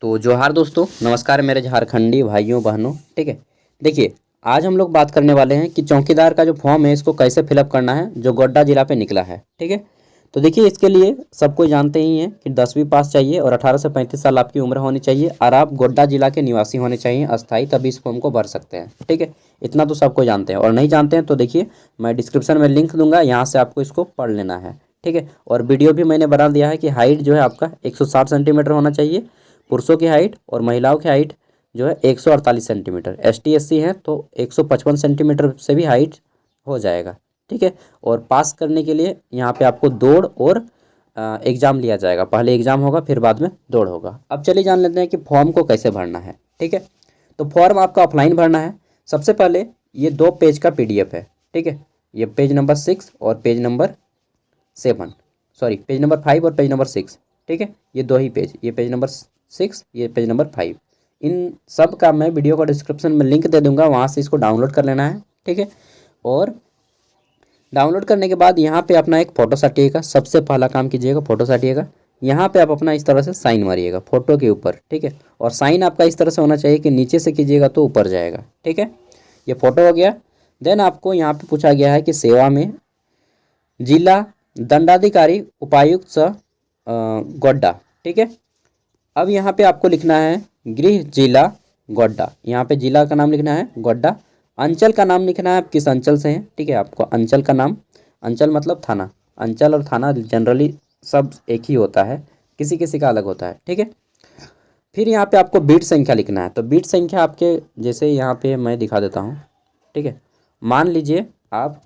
तो जोहार दोस्तों, नमस्कार मेरे झारखंडी भाइयों बहनों। ठीक है। देखिए, आज हम लोग बात करने वाले हैं कि चौकीदार का जो फॉर्म है इसको कैसे फिलअप करना है जो गोड्डा जिला पे निकला है। ठीक है। तो देखिए, इसके लिए सब कोई जानते ही हैं कि 10वीं पास चाहिए और 18 से 35 साल आपकी उम्र होनी चाहिए और आप गोड्डा जिला के निवासी होने चाहिए अस्थाई, तभी इस फॉर्म को भर सकते हैं। ठीक है। इतना तो सब कोई जानते हैं, और नहीं जानते हैं तो देखिए मैं डिस्क्रिप्शन में लिंक दूंगा, यहाँ से आपको इसको पढ़ लेना है। ठीक है। और वीडियो भी मैंने बना दिया है कि हाइट जो है आपका 160 सेंटीमीटर होना चाहिए पुरुषों की हाइट, और महिलाओं की हाइट जो है 148 सेंटीमीटर। ST SC हैं तो 155 सेंटीमीटर से भी हाइट हो जाएगा। ठीक है। और पास करने के लिए यहाँ पे आपको दौड़ और एग्ज़ाम लिया जाएगा। पहले एग्ज़ाम होगा फिर बाद में दौड़ होगा। अब चलिए जान लेते हैं कि फॉर्म को कैसे भरना है। ठीक है। तो फॉर्म आपका ऑफलाइन भरना है। सबसे पहले ये 2 पेज का PDF है। ठीक है। ये पेज नंबर 6 और page number 7, sorry page number 5 और पेज नंबर 6। ठीक है। ये 2 ही पेज, ये पेज नंबर 6, ये पेज नंबर 5। इन सब का मैं वीडियो का डिस्क्रिप्शन में लिंक दे दूंगा, वहाँ से इसको डाउनलोड कर लेना है। ठीक है। और डाउनलोड करने के बाद यहाँ पे अपना एक फ़ोटो साटिएगा। सबसे पहला काम कीजिएगा, फ़ोटो साटिएगा। यहाँ पे आप अपना इस तरह से साइन मारिएगा फ़ोटो के ऊपर। ठीक है। और साइन आपका इस तरह से होना चाहिए कि नीचे से कीजिएगा तो ऊपर जाएगा। ठीक है। ये फ़ोटो हो गया। देन आपको यहाँ पे पूछा गया है कि सेवा में जिला दंडाधिकारी उपायुक्त गोड्डा। ठीक है। अब यहाँ पे आपको लिखना है गृह जिला गोड्डा। यहाँ पे जिला का नाम लिखना है गोड्डा। अंचल का नाम लिखना है आप किस अंचल से हैं। ठीक है। आपको अंचल का नाम, अंचल मतलब थाना, अंचल और थाना जनरली सब एक ही होता है, किसी किसी का अलग होता है। ठीक है। फिर यहाँ पे आपको बीट संख्या लिखना है। तो बीट संख्या आपके जैसे यहाँ पे मैं दिखा देता हूँ। ठीक है। मान लीजिए आप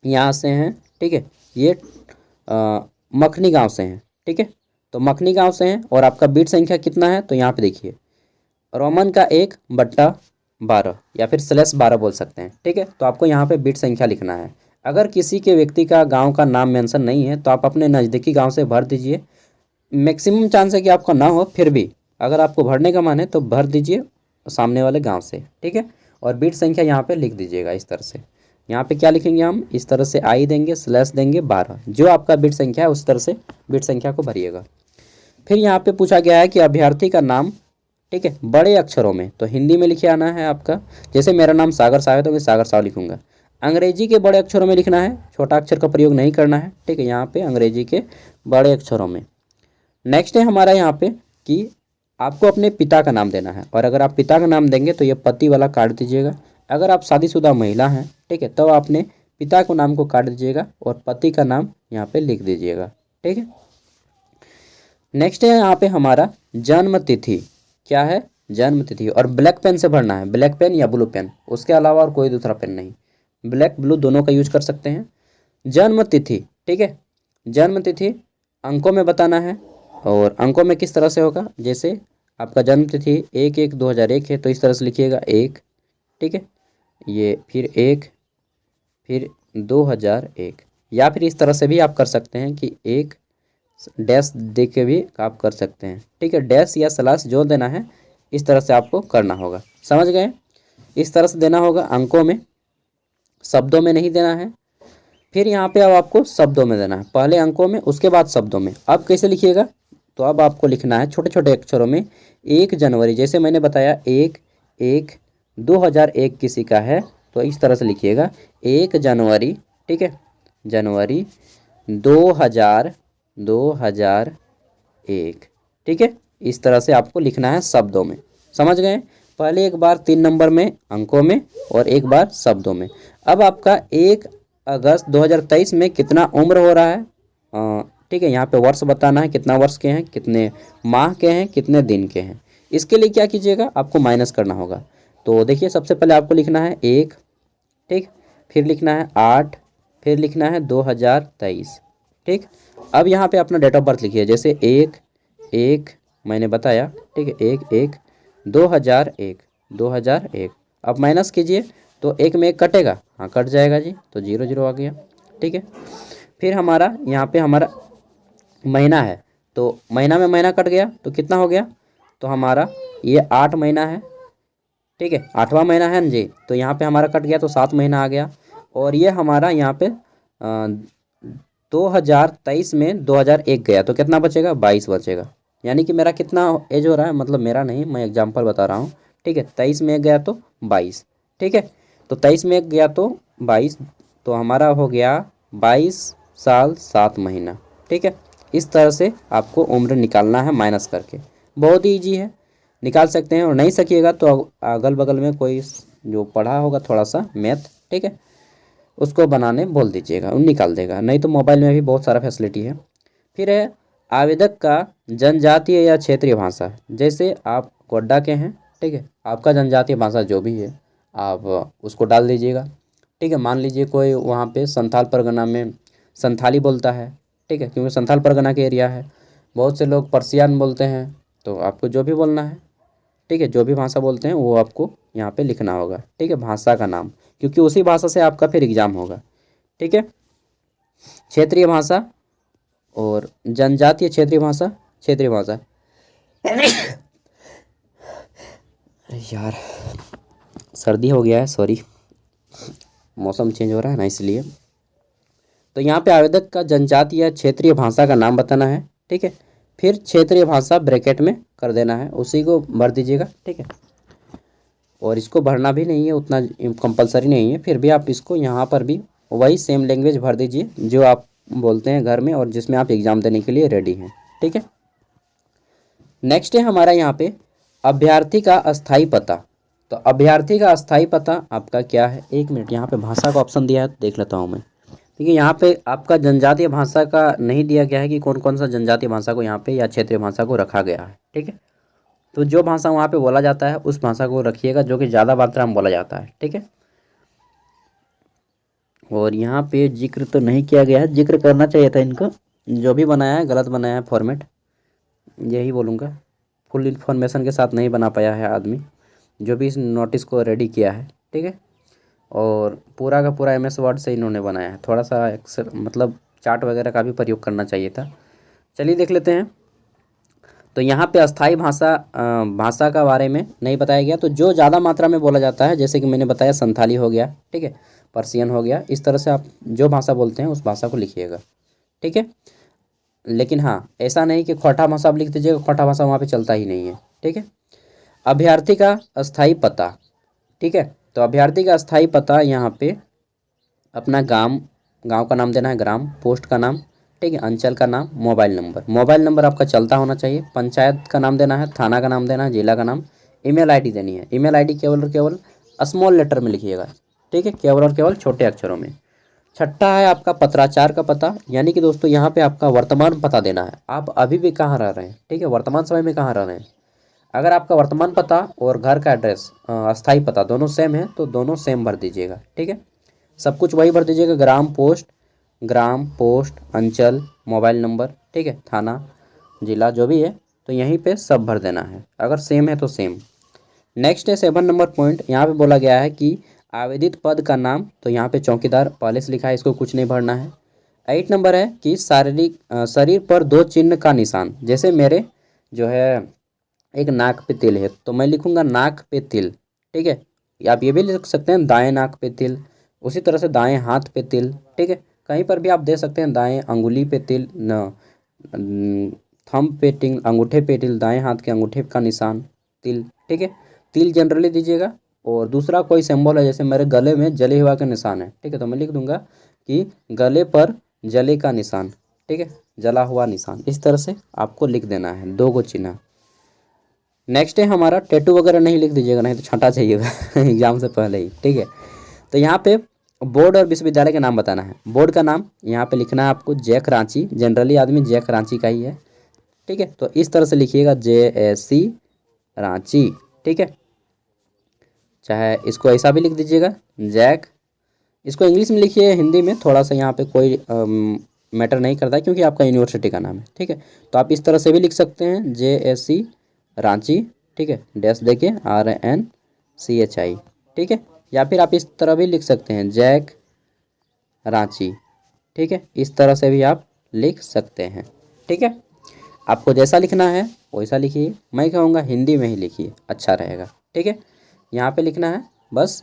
यहाँ से हैं। ठीक है। ये मखनी गांव से हैं। ठीक है। तो मखनी गांव से हैं और आपका बीट संख्या कितना है, तो यहाँ पे देखिए रोमन का 1/12 या फिर /12 बोल सकते हैं। ठीक है। तो आपको यहाँ पे बीट संख्या लिखना है। अगर किसी के व्यक्ति का गांव का नाम मेंशन नहीं है तो आप अपने नज़दीकी गांव से भर दीजिए। मैक्सिमम चांस है कि आपका ना हो, फिर भी अगर आपको भरने का मन है तो भर दीजिए सामने वाले गांव से। ठीक है। और बीट संख्या यहाँ पे लिख दीजिएगा इस तरह से। यहाँ पे क्या लिखेंगे हम, इस तरह से आई देंगे, स्लैश देंगे 12, जो आपका बीट संख्या है उस तरह से बीट संख्या को भरिएगा। फिर यहाँ पे पूछा गया है कि अभ्यर्थी का नाम, ठीक है, बड़े अक्षरों में, तो हिंदी में लिखे आना है आपका। जैसे मेरा नाम सागर साहब है तो मैं सागर साहब लिखूंगा। अंग्रेजी के बड़े अक्षरों में लिखना है, छोटा अक्षर का प्रयोग नहीं करना है। ठीक है। यहाँ पे अंग्रेजी के बड़े अक्षरों में। नेक्स्ट है हमारा यहाँ पे कि आपको अपने पिता का नाम देना है, और अगर आप पिता का नाम देंगे तो ये पति वाला काट दीजिएगा। अगर आप शादीशुदा महिला हैं, ठीक है, तो आपने पिता को नाम को काट दीजिएगा और पति का नाम यहाँ पे लिख दीजिएगा। ठीक है। नेक्स्ट है यहाँ पे हमारा जन्म तिथि। क्या है, जन्म तिथि, और ब्लैक पेन से भरना है, ब्लैक पेन या ब्लू पेन, उसके अलावा और कोई दूसरा पेन नहीं, ब्लैक ब्लू दोनों का यूज कर सकते हैं। जन्म तिथि, ठीक है, जन्म तिथि अंकों में बताना है, और अंकों में किस तरह से होगा, जैसे आपका जन्म तिथि 1/1/2001 है तो इस तरह से लिखिएगा 1। ठीक है। ये फिर 1, फिर 2001, या फिर इस तरह से भी आप कर सकते हैं कि 1 डैश दे के भी आप कर सकते हैं। ठीक है। डैश या स्लैश जो देना है इस तरह से आपको करना होगा। समझ गए। इस तरह से देना होगा अंकों में, शब्दों में नहीं देना है। फिर यहाँ पे अब आपको शब्दों में देना है, पहले अंकों में उसके बाद शब्दों में। अब कैसे लिखिएगा, तो अब आपको लिखना है छोटे छोटे अक्षरों में 1 जनवरी, जैसे मैंने बताया 1/1/2001 किसी का है तो इस तरह से लिखिएगा 1 जनवरी। ठीक है। जनवरी 2001। ठीक है। इस तरह से आपको लिखना है शब्दों में। समझ गए। पहले एक बार 3 नंबर में अंकों में और एक बार शब्दों में। अब आपका 1 अगस्त 2023 में कितना उम्र हो रहा है, ठीक है, यहाँ पे वर्ष बताना है, कितना वर्ष के हैं, कितने माह के हैं, कितने दिन के हैं। इसके लिए क्या कीजिएगा, आपको माइनस करना होगा। तो देखिए सबसे पहले आपको लिखना है 1, ठीक, फिर लिखना है 8, फिर लिखना है 2023। ठीक। अब यहाँ पे अपना डेट ऑफ बर्थ लिखिए, जैसे 1/1 मैंने बताया, ठीक है, 1/1/2001। अब माइनस कीजिए तो 1 में 1 कटेगा, हाँ कट जाएगा जी, तो 0 0 आ गया। ठीक है। फिर हमारा यहाँ पे हमारा महीना है, तो महीना में महीना कट गया तो कितना हो गया, तो हमारा ये 8 महीना है। ठीक है। 8वां महीना है ना जी, तो यहाँ पे हमारा कट गया तो 7 महीना आ गया। और ये हमारा यहाँ पे 2023 में 2001 गया तो कितना बचेगा, 22 बचेगा। यानी कि मेरा कितना एज हो रहा है, मतलब मेरा नहीं, मैं एग्जांपल बता रहा हूँ, ठीक है। 23 में 1 गया तो 22, ठीक है। तो 23 में 1 गया तो 22, तो हमारा हो गया 22 साल 7 महीना, ठीक है। इस तरह से आपको उम्र निकालना है माइनस करके, बहुत ही ईजी है, निकाल सकते हैं। और नहीं सकिएगा तो अगल बगल में कोई जो पढ़ा होगा थोड़ा सा मैथ, ठीक है, उसको बनाने बोल दीजिएगा, वो निकाल देगा। नहीं तो मोबाइल में भी बहुत सारा फैसिलिटी है। फिर है आवेदक का जनजातीय या क्षेत्रीय भाषा। जैसे आप गोड्डा के हैं, ठीक है, आपका जनजातीय भाषा जो भी है आप उसको डाल दीजिएगा, ठीक है। मान लीजिए कोई वहाँ पे संथाल परगना में संथाली बोलता है, ठीक है, क्योंकि संथाल परगना के एरिया है। बहुत से लोग पर्सियन बोलते हैं, तो आपको जो भी बोलना है, ठीक है, जो भी भाषा बोलते हैं वो आपको यहाँ पे लिखना होगा, ठीक है, भाषा का नाम, क्योंकि उसी भाषा से आपका फिर एग्ज़ाम होगा, ठीक है। क्षेत्रीय भाषा और जनजातीय क्षेत्रीय भाषा, क्षेत्रीय भाषा अरे यार सर्दी हो गया है, सॉरी, मौसम चेंज हो रहा है ना इसलिए। तो यहाँ पे आवेदक का जनजातीय या क्षेत्रीय भाषा का नाम बताना है, ठीक है। फिर क्षेत्रीय भाषा ब्रैकेट में कर देना है, उसी को भर दीजिएगा, ठीक है। और इसको भरना भी नहीं है, उतना कंपलसरी नहीं है, फिर भी आप इसको यहाँ पर भी वही सेम लैंग्वेज भर दीजिए जो आप बोलते हैं घर में और जिसमें आप एग्ज़ाम देने के लिए रेडी हैं, ठीक है। नेक्स्ट है हमारा यहाँ पे अभ्यर्थी का अस्थाई पता। तो अभ्यर्थी का अस्थाई पता आपका क्या है, 1 मिनट, यहाँ पे भाषा का ऑप्शन दिया है, देख लेता हूँ मैं। देखिए यहाँ पे आपका जनजातीय भाषा का नहीं दिया गया है कि कौन कौन सा जनजातीय भाषा को यहाँ पे या क्षेत्रीय भाषा को रखा गया है, ठीक है। तो जो भाषा वहाँ पे बोला जाता है उस भाषा को रखिएगा जो कि ज़्यादा मात्रा में बोला जाता है, ठीक है। और यहाँ पे जिक्र तो नहीं किया गया है, जिक्र करना चाहिए था इनको, जो भी बनाया है गलत बनाया है फॉर्मेट, यही बोलूँगा। फुल इन्फॉर्मेशन के साथ नहीं बना पाया है आदमी जो भी इस नोटिस को रेडी किया है, ठीक है। और पूरा का पूरा MS वर्ड से इन्होंने बनाया है, थोड़ा सा एक्सेल मतलब चार्ट वगैरह का भी प्रयोग करना चाहिए था। चलिए देख लेते हैं। तो यहाँ पे अस्थाई भाषा का बारे में नहीं बताया गया, तो जो ज़्यादा मात्रा में बोला जाता है, जैसे कि मैंने बताया संथाली हो गया, ठीक है, पर्सियन हो गया, इस तरह से आप जो भाषा बोलते हैं उस भाषा को लिखिएगा, ठीक है। लेकिन हाँ, ऐसा नहीं कि खोटा भाषा आप लिख दीजिएगा, खोटा भाषा वहाँ पे चलता ही नहीं है, ठीक है। अभ्यर्थी का अस्थाई पता, ठीक है। तो अभ्यर्थी का अस्थाई पता यहाँ पे अपना गांव का नाम देना है, ग्राम, पोस्ट का नाम, ठीक है, अंचल का नाम, मोबाइल नंबर आपका चलता होना चाहिए, पंचायत का नाम देना है, थाना का नाम देना है, जिला का नाम, ईमेल आईडी देनी है। ईमेल आईडी केवल और केवल स्मॉल लेटर में लिखिएगा, ठीक है, केवल और केवल छोटे अक्षरों में। छठा है आपका पत्राचार का पता, यानी कि दोस्तों यहाँ पे आपका वर्तमान पता देना है, आप अभी भी कहाँ रह रहे हैं, ठीक है, वर्तमान समय में कहाँ रह रहे हैं। अगर आपका वर्तमान पता और घर का एड्रेस अस्थाई पता दोनों सेम है तो दोनों सेम भर दीजिएगा, ठीक है। सब कुछ वही भर दीजिएगा, ग्राम पोस्ट अंचल मोबाइल नंबर, ठीक है, थाना जिला जो भी है, तो यहीं पे सब भर देना है, अगर सेम है तो सेम। नेक्स्ट है 7 नंबर पॉइंट, यहाँ पे बोला गया है कि आवेदित पद का नाम, तो यहाँ पे चौकीदार पहले से लिखा है, इसको कुछ नहीं भरना है। 8 नंबर है कि शरीर पर 2 चिन्ह का निशान, जैसे मेरे जो है एक नाक पे तिल है तो मैं लिखूंगा नाक पे तिल, ठीक है। आप ये भी लिख सकते हैं दाएं नाक पे तिल, उसी तरह से दाएं हाथ पे तिल, ठीक है। कहीं पर भी आप दे सकते हैं दाएं अंगुली पे तिल, थंब पे तिल, अंगूठे पे तिल, दाएं हाथ के अंगूठे का निशान तिल, ठीक है। तिल जनरली दीजिएगा। और दूसरा कोई सिंबल है, जैसे मेरे गले में जले हुआ का निशान है, ठीक है, तो मैं लिख दूंगा कि गले पर जले का निशान, ठीक है, जला हुआ निशान, इस तरह से आपको लिख देना है 2 चिन्ह। नेक्स्ट है हमारा टैटू वगैरह नहीं लिख दीजिएगा, नहीं तो छंटा चाहिएगा एग्जाम से पहले ही, ठीक है। तो यहाँ पे बोर्ड और विश्वविद्यालय के नाम बताना है। बोर्ड का नाम यहाँ पे लिखना है आपको जैक रांची, जनरली आदमी जैक रांची का ही है, ठीक है, तो इस तरह से लिखिएगा JSC रांची, ठीक है। चाहे इसको ऐसा भी लिख दीजिएगा जैक, इसको इंग्लिश में लिखिए, हिंदी में थोड़ा सा यहाँ पे कोई मैटर नहीं करता है क्योंकि आपका यूनिवर्सिटी का नाम है, ठीक है। तो आप इस तरह से भी लिख सकते हैं JSC रांची, ठीक है, डैश देके RNCHI, ठीक है। या फिर आप इस तरह भी लिख सकते हैं जैक रांची, ठीक है, इस तरह से भी आप लिख सकते हैं, ठीक है। आपको जैसा लिखना है वैसा लिखिए, मैं कहूँगा हिंदी में ही लिखिए, अच्छा रहेगा, ठीक है। यहाँ पे लिखना है बस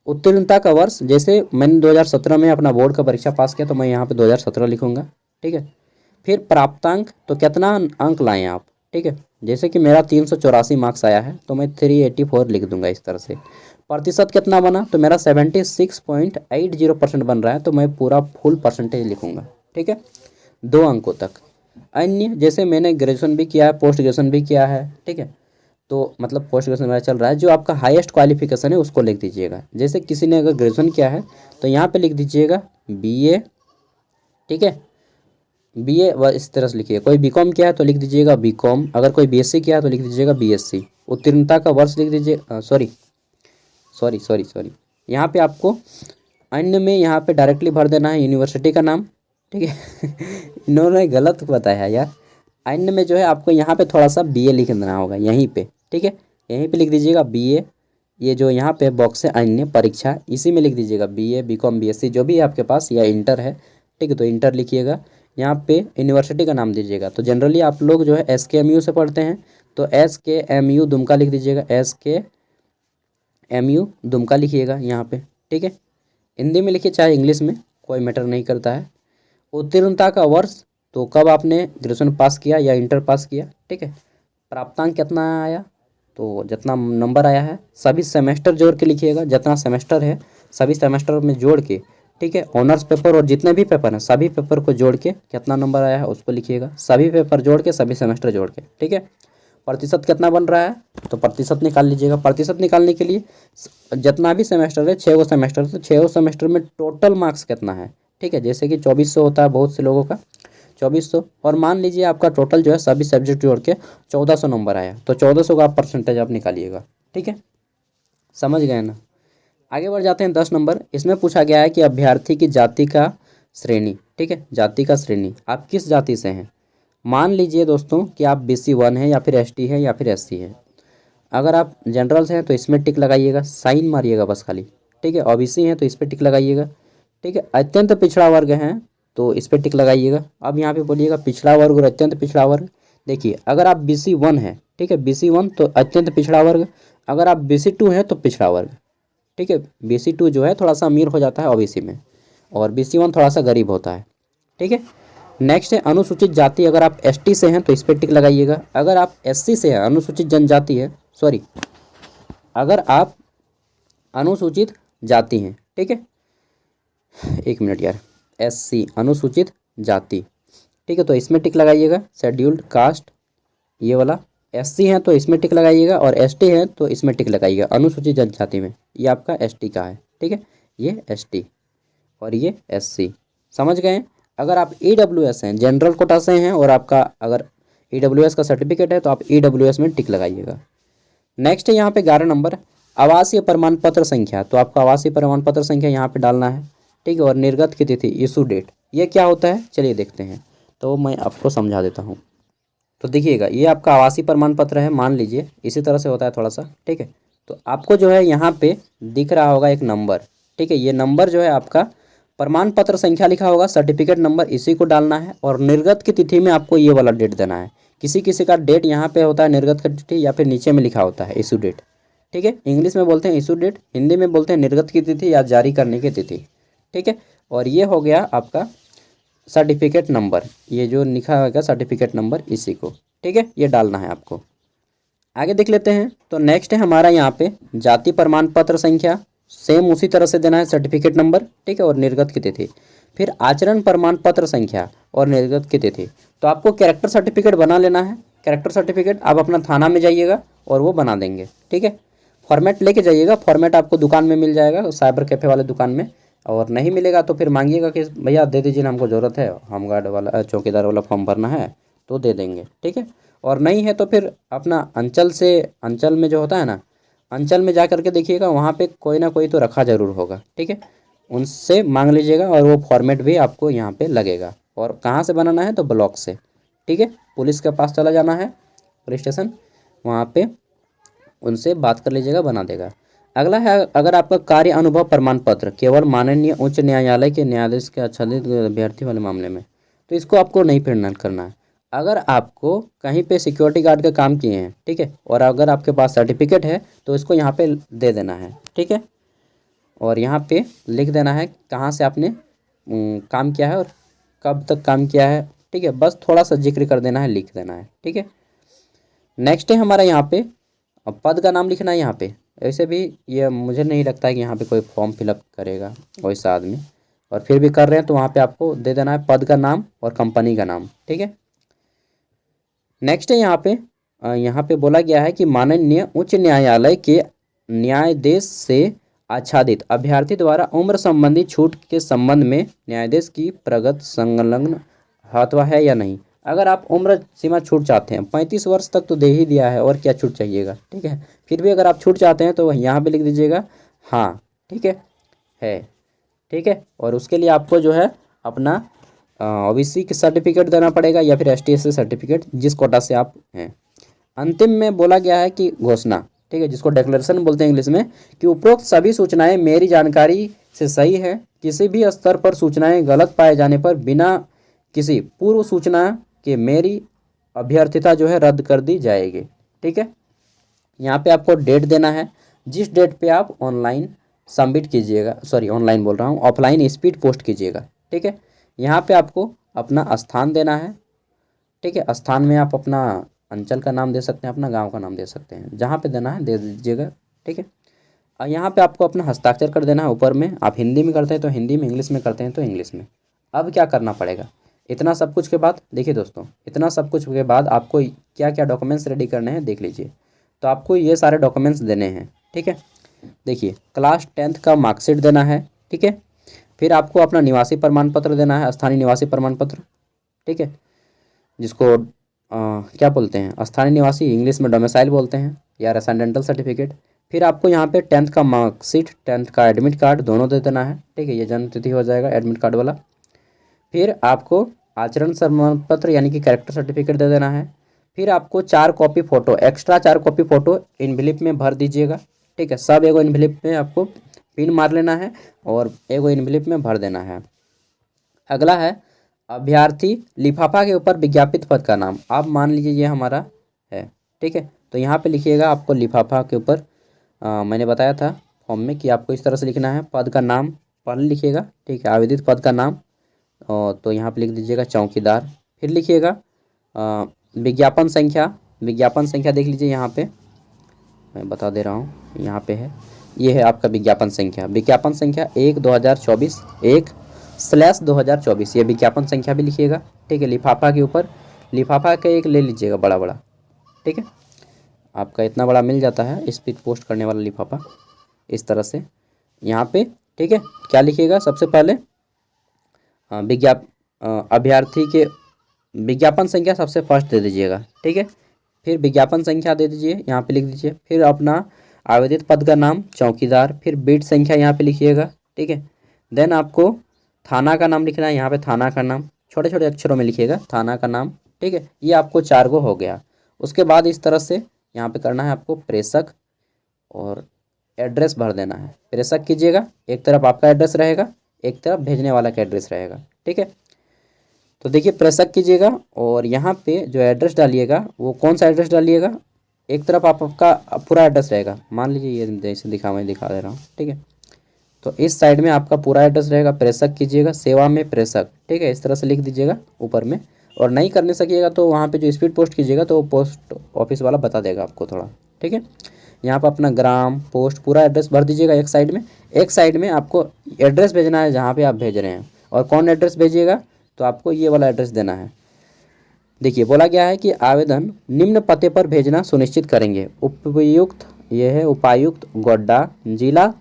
उत्तीर्णता का वर्ष, जैसे मैंने 2017 में अपना बोर्ड का परीक्षा पास किया तो मैं यहाँ पे 2017 लिखूँगा, ठीक है। फिर प्राप्तांक, तो कितना अंक लाएँ आप, ठीक है। जैसे कि मेरा 384 मार्क्स आया है तो मैं 384 लिख दूंगा इस तरह से। प्रतिशत कितना बना तो मेरा 76.80% बन रहा है, तो मैं पूरा फुल परसेंटेज लिखूंगा, ठीक है, 2 अंकों तक। अन्य जैसे मैंने ग्रेजुएशन भी किया है, पोस्ट ग्रेजुएशन भी किया है, ठीक है, तो मतलब पोस्ट ग्रेजुएशन मेरा चल रहा है, जो आपका हाईएस्ट क्वालिफिकेशन है उसको लिख दीजिएगा। जैसे किसी ने अगर ग्रेजुएशन किया है तो यहाँ पे लिख दीजिएगा बीए, ठीक है, बीए इस तरह से लिखिए। कोई बीकॉम किया है तो लिख दीजिएगा बीकॉम, अगर कोई बीएससी किया है तो लिख दीजिएगा बीएससी। उत्तीर्णता का वर्ष लिख दीजिए, सॉरी सॉरी सॉरी सॉरी, यहाँ पे आपको अन्य में यहाँ पे डायरेक्टली भर देना है यूनिवर्सिटी का नाम, ठीक है। इन्होंने गलत बताया है यार। अन्य में जो है आपको यहाँ पे थोड़ा सा बीए लिख देना होगा यहीं पे, ठीक है, यहीं पे लिख दीजिएगा बीए। ये जो यहाँ पे बॉक्स है अन्य परीक्षा, इसी में लिख दीजिएगा बीए बीकॉम बीएससी जो भी है आपके पास, या इंटर है, ठीक है, तो इंटर लिखिएगा। यहाँ पे यूनिवर्सिटी का नाम दीजिएगा। तो जनरली आप लोग जो है SKMU से पढ़ते हैं तो SKMU दुमका लिख दीजिएगा, SKMU दुमका लिखिएगा यहाँ पे, ठीक है। हिंदी में लिखिए चाहे इंग्लिश में, कोई मैटर नहीं करता है। उत्तीर्णता का वर्ष, तो कब आपने ग्रेजुएशन पास किया या इंटर पास किया, ठीक है। प्राप्तांक कितना आया, तो जितना नंबर आया है सभी सेमेस्टर जोड़ के लिखिएगा, जितना सेमेस्टर है सभी सेमेस्टर में जोड़ के, ठीक है। ऑनर्स पेपर और जितने भी पेपर हैं सभी पेपर को जोड़ के कितना नंबर आया है उसको लिखिएगा, सभी पेपर जोड़ के सभी सेमेस्टर जोड़ के, ठीक है। प्रतिशत कितना बन रहा है तो प्रतिशत निकाल लीजिएगा। प्रतिशत निकालने के लिए जितना भी सेमेस्टर है 6 सेमेस्टर, तो 6 सेमेस्टर में टोटल मार्क्स कितना है, ठीक है। जैसे कि 2400 होता है बहुत से लोगों का, 2400, और मान लीजिए आपका टोटल जो है सभी सब्जेक्ट जोड़ के 1400 नंबर आया, तो 1400 का आप परसेंटेज आप निकालिएगा, ठीक है, समझ गए ना। आगे बढ़ जाते हैं 10 नंबर। इसमें पूछा गया है कि अभ्यर्थी की जाति का श्रेणी, ठीक है, जाति का श्रेणी, आप किस जाति से हैं। मान लीजिए दोस्तों कि आप BC1 है या फिर ST है या फिर SC है। अगर आप जनरल से हैं तो इसमें टिक लगाइएगा, साइन मारिएगा बस खाली, ठीक है। OBC हैं तो इस पर टिक लगाइएगा, ठीक है। अत्यंत पिछड़ा वर्ग हैं तो इस पर टिक लगाइएगा। अब यहाँ पे बोलिएगा पिछड़ा वर्ग और अत्यंत पिछड़ा वर्ग। देखिए अगर आप BC1 है, ठीक है, BC1 तो अत्यंत पिछड़ा वर्ग, अगर आप BC2 हैं तो पिछड़ा वर्ग, ठीक है। BC2 जो है थोड़ा सा अमीर हो जाता है OBC में, और BC1 थोड़ा सा गरीब होता है, ठीक है। नेक्स्ट है अनुसूचित जाति, अगर आप ST से हैं तो इस पर टिक लगाइएगा। अगर आप SC से हैं, अनुसूचित जनजाति है, सॉरी, अगर आप अनुसूचित जाति हैं, ठीक है, एक मिनट यार, SC अनुसूचित जाति, ठीक है, तो इसमें टिक लगाइएगा। शेड्यूल्ड कास्ट ये वाला, SC है तो इसमें टिक लगाइएगा, और ST है तो इसमें टिक लगाइएगा अनुसूचित जनजाति में। ये आपका ST का है, ठीक है, ये ST और ये SC, समझ गए। अगर आप EWS हैं, जनरल कोटा से हैं, और आपका अगर EWS का सर्टिफिकेट है तो आप EWS में टिक लगाइएगा। नेक्स्ट है यहाँ पे 11 नंबर, आवासीय प्रमाण पत्र संख्या, तो आपका आवासीय प्रमाण पत्र संख्या यहाँ पे डालना है, ठीक है, और निर्गत की तिथि, इशू डेट, ये क्या होता है चलिए देखते हैं, तो मैं आपको समझा देता हूँ। तो देखिएगा ये आपका आवासीय प्रमाण पत्र है, मान लीजिए इसी तरह से होता है थोड़ा सा, ठीक है। तो आपको जो है यहाँ पे दिख रहा होगा एक नंबर, ठीक है, ये नंबर जो है आपका प्रमाण पत्र संख्या लिखा होगा, सर्टिफिकेट नंबर, इसी को डालना है, और निर्गत की तिथि में आपको ये वाला डेट देना है। किसी किसी का डेट यहाँ पे होता है निर्गत की तिथि, या फिर नीचे में लिखा होता है इशू डेट, ठीक है। इंग्लिश में बोलते हैं इशू डेट, हिंदी में बोलते हैं निर्गत की तिथि या जारी करने की तिथि, ठीक है। और ये हो गया आपका सर्टिफिकेट नंबर, ये जो लिखा होगा सर्टिफिकेट नंबर, इसी को, ठीक है, ये डालना है आपको। आगे देख लेते हैं। तो नेक्स्ट है हमारा यहाँ पे जाति प्रमाण पत्र संख्या, सेम उसी तरह से देना है, सर्टिफिकेट नंबर, ठीक है, और निर्गत की तिथि। फिर आचरण प्रमाण पत्र संख्या और निर्गत की तिथि, तो आपको कैरेक्टर सर्टिफिकेट बना लेना है। कैरेक्टर सर्टिफिकेट आप अपना थाना में जाइएगा और वो बना देंगे, ठीक है। फॉर्मेट लेके जाइएगा, फॉर्मेट आपको दुकान में मिल जाएगा, साइबर कैफ़े वाले दुकान में, और नहीं मिलेगा तो फिर मांगिएगा कि भैया दे दीजिए ना, हमको ज़रूरत है, होम गार्ड वाला चौकीदार वाला फॉर्म भरना है, तो दे देंगे, ठीक है। और नहीं है तो फिर अपना अंचल से, अंचल में जो होता है ना, अंचल में जा करके देखिएगा, वहाँ पे कोई ना कोई तो रखा ज़रूर होगा, ठीक है, उनसे मांग लीजिएगा, और वो फॉर्मेट भी आपको यहाँ पे लगेगा। और कहाँ से बनाना है तो ब्लॉक से, ठीक है, पुलिस के पास चला जाना है, पुलिस स्टेशन, वहाँ पे उनसे बात कर लीजिएगा, बना देगा। अगला है अगर आपका कार्य अनुभव प्रमाण पत्र केवल माननीय उच्च न्यायालय के न्यायाधीश के आच्छादित अभ्यर्थी वाले मामले में, तो इसको आपको नहीं फिर करना है। अगर आपको कहीं पे सिक्योरिटी गार्ड का काम किए हैं, ठीक है, और अगर आपके पास सर्टिफिकेट है तो इसको यहाँ पे दे देना है, ठीक है, और यहाँ पे लिख देना है कहाँ से आपने काम किया है और कब तक काम किया है, ठीक है, बस थोड़ा सा जिक्र कर देना है, लिख देना है, ठीक है। नेक्स्ट है हमारा यहाँ पे पद का नाम लिखना है यहाँ पे। ऐसे भी ये मुझे नहीं लगता है कि यहाँ पे कोई फॉर्म फिलअप करेगा वैसा आदमी, और फिर भी कर रहे हैं तो वहाँ पे आपको दे देना है पद का नाम और कंपनी का नाम, ठीक है। नेक्स्ट है यहाँ पे बोला गया है कि माननीय उच्च न्यायालय के न्यायाधीश से आच्छादित अभ्यर्थी द्वारा उम्र संबंधी छूट के संबंध में न्यायाधीश की प्रगति संलग्न अथवा है या नहीं। अगर आप उम्र सीमा छूट चाहते हैं, 35 वर्ष तक तो दे ही दिया है, और क्या छूट चाहिएगा, ठीक है। फिर भी अगर आप छूट चाहते हैं तो यहाँ पे लिख दीजिएगा हाँ, ठीक है, ठीक है। और उसके लिए आपको जो है अपना ओबीसी की सर्टिफिकेट देना पड़ेगा या फिर ST/SC सर्टिफिकेट, जिस कोटा से आप हैं। अंतिम में बोला गया है कि घोषणा, ठीक है, जिसको डिक्लेरेशन बोलते हैं इंग्लिश में, कि उपरोक्त सभी सूचनाएं मेरी जानकारी से सही है। किसी भी स्तर पर सूचनाएं गलत पाए जाने पर बिना किसी पूर्व सूचना के मेरी अभ्यर्थिता जो है रद्द कर दी जाएगी, ठीक है। यहाँ पे आपको डेट देना है, जिस डेट पे आप ऑनलाइन सबमिट कीजिएगा, सॉरी ऑनलाइन बोल रहा हूँ, ऑफलाइन स्पीड पोस्ट कीजिएगा, ठीक है। यहाँ पे आपको अपना स्थान देना है, ठीक है। स्थान में आप अपना अंचल का नाम दे सकते हैं, अपना गांव का नाम दे सकते हैं, जहाँ पे देना है दे दीजिएगा, ठीक है। और यहाँ पे आपको अपना हस्ताक्षर कर देना है ऊपर में। आप हिंदी में करते हैं तो हिंदी में, इंग्लिश में करते हैं तो इंग्लिश में। अब क्या करना पड़ेगा, इतना सब कुछ के बाद देखिए दोस्तों, इतना सब कुछ के बाद आपको क्या क्या डॉक्यूमेंट्स रेडी करने हैं देख लीजिए। तो आपको ये सारे डॉक्यूमेंट्स देने हैं, ठीक है। देखिए क्लास 10th का मार्कशीट देना है, ठीक है। फिर आपको अपना निवासी प्रमाण पत्र देना है, स्थानीय निवासी प्रमाण पत्र, ठीक है, जिसको क्या बोलते हैं, स्थानीय निवासी, इंग्लिश में डोमिसाइल बोलते हैं, या रेसिडेंटल सर्टिफिकेट। फिर आपको यहाँ पे 10th का मार्कशीट, 10th का एडमिट कार्ड दोनों दे देना है, ठीक है। ये जन्म तिथि हो जाएगा एडमिट कार्ड वाला। फिर आपको आचरण प्रमाण पत्र यानी कि कैरेक्टर सर्टिफिकेट दे देना है। फिर आपको 4 copy photo, extra 4 copy photo envelope में भर दीजिएगा, ठीक है। सब एगो इनविलिप में आपको पिन मार लेना है और एगो इनविलिप में भर देना है। अगला है अभ्यर्थी लिफाफा के ऊपर विज्ञापित पद का नाम। आप मान लीजिए ये हमारा है, ठीक है। तो यहाँ पे लिखिएगा आपको लिफाफा के ऊपर, मैंने बताया था फॉर्म में कि आपको इस तरह से लिखना है, पद का नाम पहले लिखिएगा, ठीक है, आवेदित पद का नाम। तो यहाँ पे लिख दीजिएगा चौकीदार। फिर लिखिएगा विज्ञापन संख्या, विज्ञापन संख्या देख लीजिए यहाँ पे, मैं बता दे रहा हूँ, यहाँ पे है, ये है आपका विज्ञापन संख्या। विज्ञापन संख्या 1/2024, 1/2024, ये विज्ञापन संख्या भी लिखिएगा, ठीक है। लिफाफा के ऊपर, लिफाफा का एक ले लीजिएगा बड़ा बड़ा, ठीक है, आपका इतना बड़ा मिल जाता है स्पीड पोस्ट करने वाला लिफाफा, इस तरह से यहाँ पे, ठीक है। क्या लिखिएगा, सबसे पहले अभ्यर्थी के विज्ञापन संख्या सबसे फर्स्ट दे दीजिएगा, ठीक है। फिर विज्ञापन संख्या दे दीजिए, यहाँ पे लिख दीजिए। फिर अपना आवेदित पद का नाम चौकीदार, फिर बीट संख्या यहाँ पे लिखिएगा, ठीक है। देन आपको थाना का नाम लिखना है, यहाँ पे थाना का नाम छोटे छोटे अक्षरों में लिखिएगा, थाना का नाम, ठीक है। ये आपको 4 गो हो गया। उसके बाद इस तरह से यहाँ पे करना है आपको प्रेषक और एड्रेस भर देना है। प्रेषक कीजिएगा, एक तरफ आपका एड्रेस रहेगा, एक तरफ भेजने वाला का एड्रेस रहेगा, ठीक है। तो देखिए प्रेषक कीजिएगा और यहाँ पे जो एड्रेस डालिएगा वो कौन सा एड्रेस डालिएगा, एक तरफ आपका पूरा एड्रेस रहेगा, मान लीजिए ये जैसे मैं दिखा दे रहा हूँ, ठीक है। तो इस साइड में आपका पूरा एड्रेस रहेगा, प्रेषक कीजिएगा, सेवा में प्रेषक, ठीक है, इस तरह से लिख दीजिएगा ऊपर में। और नहीं करने सकिएगा तो वहाँ पे जो स्पीड पोस्ट कीजिएगा तो पोस्ट ऑफिस वाला बता देगा आपको थोड़ा, ठीक है। यहाँ पर अपना ग्राम, पोस्ट, पूरा एड्रेस भर दीजिएगा एक साइड में। एक साइड में आपको एड्रेस भेजना है जहाँ पे आप भेज रहे हैं, और कौन एड्रेस भेजिएगा तो आपको ये वाला एड्रेस देना है। देखिए बोला गया है कि आवेदन निम्न पते पर भेजना सुनिश्चित करेंगे। उपयुक्त, ये है उपायुक्त गोड्डा, जिला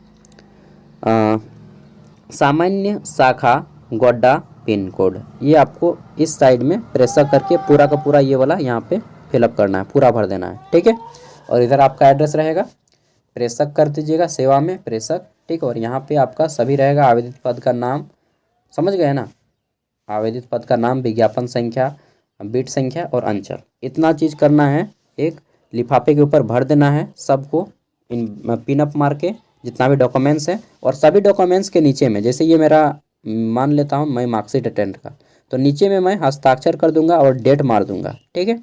सामान्य शाखा गोड्डा, पिन कोड। ये आपको इस साइड में प्रेशर करके पूरा का पूरा ये वाला यहाँ पे फिलअप करना है, पूरा भर देना है, ठीक है। और इधर आपका एड्रेस रहेगा, प्रेषक कर दीजिएगा, सेवा में प्रेषक, ठीक। और यहाँ पे आपका सभी रहेगा, आवेदित पद का नाम, समझ गए ना, आवेदित पद का नाम, विज्ञापन संख्या, बीट संख्या और अंचल। इतना चीज़ करना है, एक लिफाफे के ऊपर भर देना है सबको इन पिनअप मार के, जितना भी डॉक्यूमेंट्स है। और सभी डॉक्यूमेंट्स के नीचे में, जैसे ये मेरा मान लेता हूँ मैं मार्कशीट अटेंड का, तो नीचे में मैं हस्ताक्षर कर दूंगा और डेट मार दूंगा, ठीक है।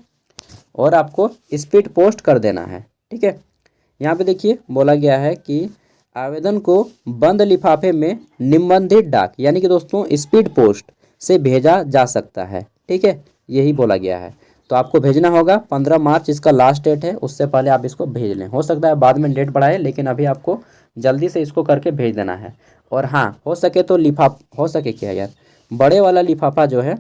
और आपको स्पीड पोस्ट कर देना है, ठीक है। यहाँ पे देखिए बोला गया है कि आवेदन को बंद लिफाफे में निबंधित डाक यानी कि दोस्तों स्पीड पोस्ट से भेजा जा सकता है, ठीक है, यही बोला गया है। तो तो आपको भेजना होगा 15 मार्च इसका लास्ट डेट है, उससे पहले आप इसको भेज लें। हो सकता है बाद में डेट बढ़ाए, लेकिन अभी आपको जल्दी से इसको करके भेज देना है। और हाँ, हो सके तो हो सके क्या यार, बड़े वाला लिफाफा जो है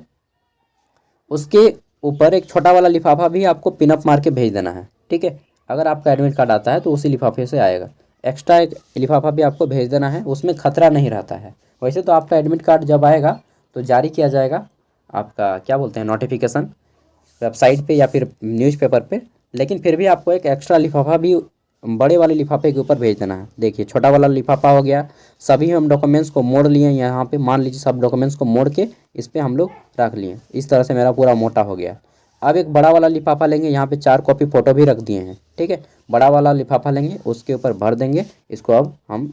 उसके ऊपर एक छोटा वाला लिफाफा भी आपको पिनअप मार के भेज देना है, ठीक है। अगर आपका एडमिट कार्ड आता है तो उसी लिफाफे से आएगा। एक्स्ट्रा एक लिफाफा भी आपको भेज देना है, उसमें खतरा नहीं रहता है। वैसे तो आपका एडमिट कार्ड जब आएगा तो जारी किया जाएगा आपका क्या बोलते हैं नोटिफिकेशन वेबसाइट पे या फिर न्यूज़पेपर पे, लेकिन फिर भी आपको एक एक्स्ट्रा लिफाफा भी बड़े वाले लिफाफे के ऊपर भेज देना है। देखिए छोटा वाला लिफाफा हो गया, सभी हम डॉक्यूमेंट्स को मोड़ लिए यहाँ पे, मान लीजिए सब डॉक्यूमेंट्स को मोड़ के इस पर हम लोग रख लिए। इस तरह से मेरा पूरा मोटा हो गया। अब एक बड़ा वाला लिफाफा लेंगे, यहाँ पे 4 कॉपी फ़ोटो भी रख दिए हैं, ठीक है। बड़ा वाला लिफाफा लेंगे, उसके ऊपर भर देंगे इसको। अब हम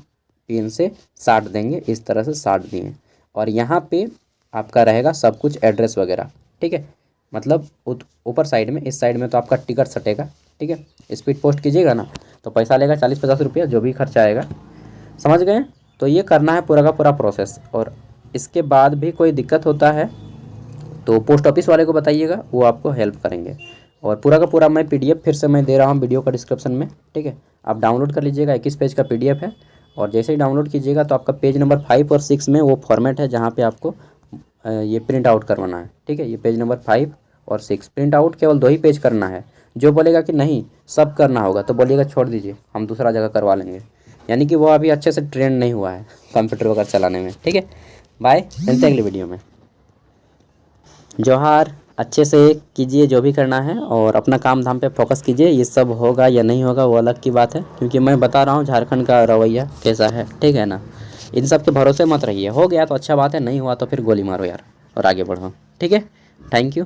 पिन से साट देंगे, इस तरह से साट दिए। और यहाँ पे आपका रहेगा सब कुछ एड्रेस वगैरह, ठीक है। मतलब ऊपर साइड में, इस साइड में तो आपका टिकट सटेगा, ठीक है। स्पीड पोस्ट कीजिएगा ना तो पैसा लेगा 40-50 रुपया, जो भी खर्चा आएगा, समझ गए। तो ये करना है पूरा का पूरा प्रोसेस। और इसके बाद भी कोई दिक्कत होता है तो पोस्ट ऑफिस वाले को बताइएगा, वो आपको हेल्प करेंगे। और पूरा का पूरा मैं PDF फिर से मैं दे रहा हूँ वीडियो का डिस्क्रिप्शन में, ठीक है। आप डाउनलोड कर लीजिएगा, 21 पेज का PDF है। और जैसे ही डाउनलोड कीजिएगा तो आपका पेज नंबर 5 और 6 में वो फॉर्मेट है जहाँ पे आपको ये प्रिंट आउट करवाना है, ठीक है। ये पेज नंबर 5 और 6 प्रिंट आउट केवल 2 ही पेज करना है। जो बोलेगा कि नहीं सब करना होगा तो बोलिएगा छोड़ दीजिए, हम दूसरा जगह करवा लेंगे। यानी कि वो अभी अच्छे से ट्रेंड नहीं हुआ है कंप्यूटर वगैरह चलाने में, ठीक है। बाय, मिलते हैं अगली वीडियो में। जोहार, अच्छे से कीजिए जो भी करना है और अपना काम धाम पे फोकस कीजिए। ये सब होगा या नहीं होगा वो अलग की बात है, क्योंकि मैं बता रहा हूँ झारखंड का रवैया कैसा है, ठीक है ना। इन सब के भरोसे मत रहिए। हो गया तो अच्छा बात है, नहीं हुआ तो फिर गोली मारो यार और आगे बढ़ो, ठीक है। Thank you.